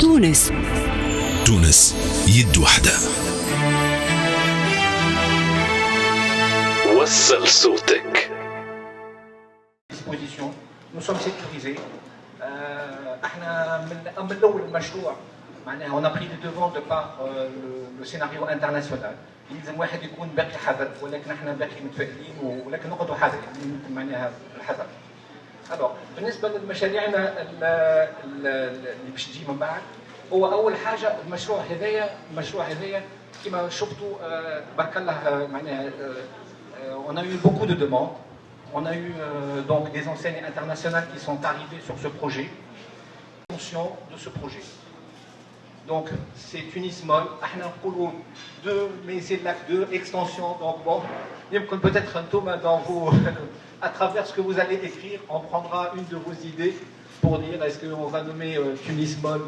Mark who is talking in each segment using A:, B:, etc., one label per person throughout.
A: تونس يد واحدة. وصل صوتك.
B: Nous sommes sécurisés. من الأول المشروع معناها on a pris les devants de par le scénario international. يلزم واحد يكون باقي حذر، ولكن احنا باقي متفائلين ولكن نقعدوا حذرين معناها الحذر. alors بالنسبه لمشاريعنا اللي باش تجي من بعد، هو اول حاجه المشروع هذايا كما شفتوا تبارك الله معناها on a eu beaucoup de demandes. On a eu donc des enseignes internationales qui sont arrivées sur ce projet, conscient de ce projet. Donc c'est Tunis Mall, mais c'est le lac 2, extension, donc bon, peut-être un tome dans vos, à travers ce que vous allez écrire, on prendra une de vos idées pour dire est-ce qu'on va nommer Tunis Mall,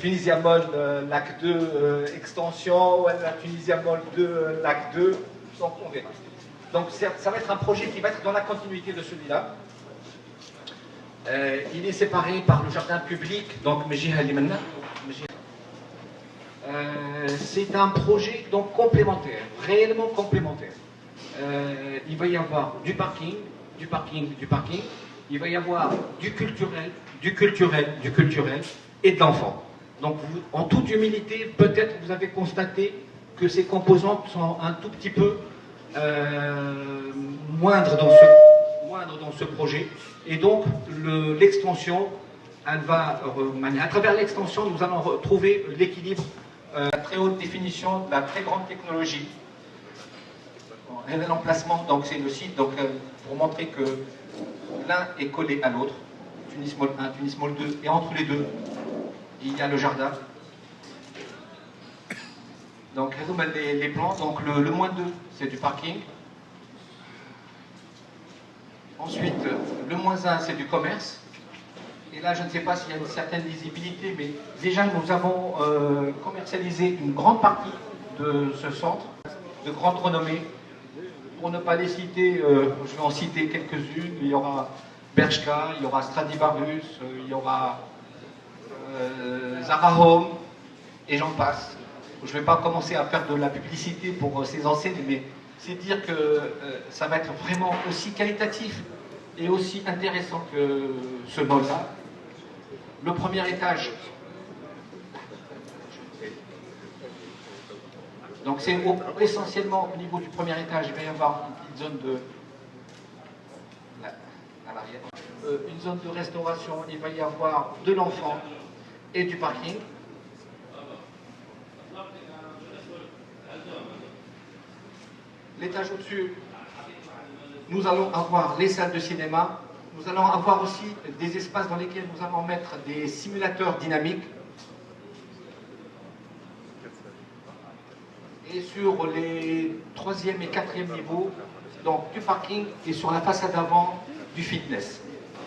B: Tunisia Mall, lac 2, extension, ou la Tunisia Mall 2, lac 2, donc on verra. Donc ça va être un projet qui va être dans la continuité de celui-là. Il est séparé par le jardin public, donc c'est un projet donc complémentaire, réellement complémentaire. Il va y avoir du parking, il va y avoir du culturel et de l'enfant. Donc en toute humilité, peut-être vous avez constaté que ces composantes sont un tout petit peu moindre dans ce projet, et donc l'extension, elle va à travers l'extension nous allons retrouver l'équilibre, la très haute définition, la très grande technologie. L'emplacement, donc c'est le site, donc pour montrer que l'un est collé à l'autre, Tunis Mall 1, Tunis Mall 2, et entre les deux il y a le jardin. Donc les plans, donc le -2 c'est du parking. Ensuite le -1 c'est du commerce. Et là je ne sais pas s'il y a une certaine lisibilité, mais déjà nous avons commercialisé une grande partie de ce centre de grande renommée. Pour ne pas les citer, je vais en citer quelques-unes. Il y aura Bershka, il y aura Stradivarius, il y aura Zara Home, et j'en passe. Je ne vais pas commencer à faire de la publicité pour ces enseignes, mais c'est dire que ça va être vraiment aussi qualitatif et aussi intéressant que ce mall-là. Le premier étage, donc c'est essentiellement au niveau du premier étage, il va y avoir une petite zone à l'arrière, une zone de restauration, il va y avoir de l'enfant et du parking. L'étage au-dessus, nous allons avoir les salles de cinéma, nous allons avoir aussi des espaces dans lesquels nous allons mettre des simulateurs dynamiques. Et sur les 3e et 4e niveaux, donc du parking, et sur la façade avant, du fitness.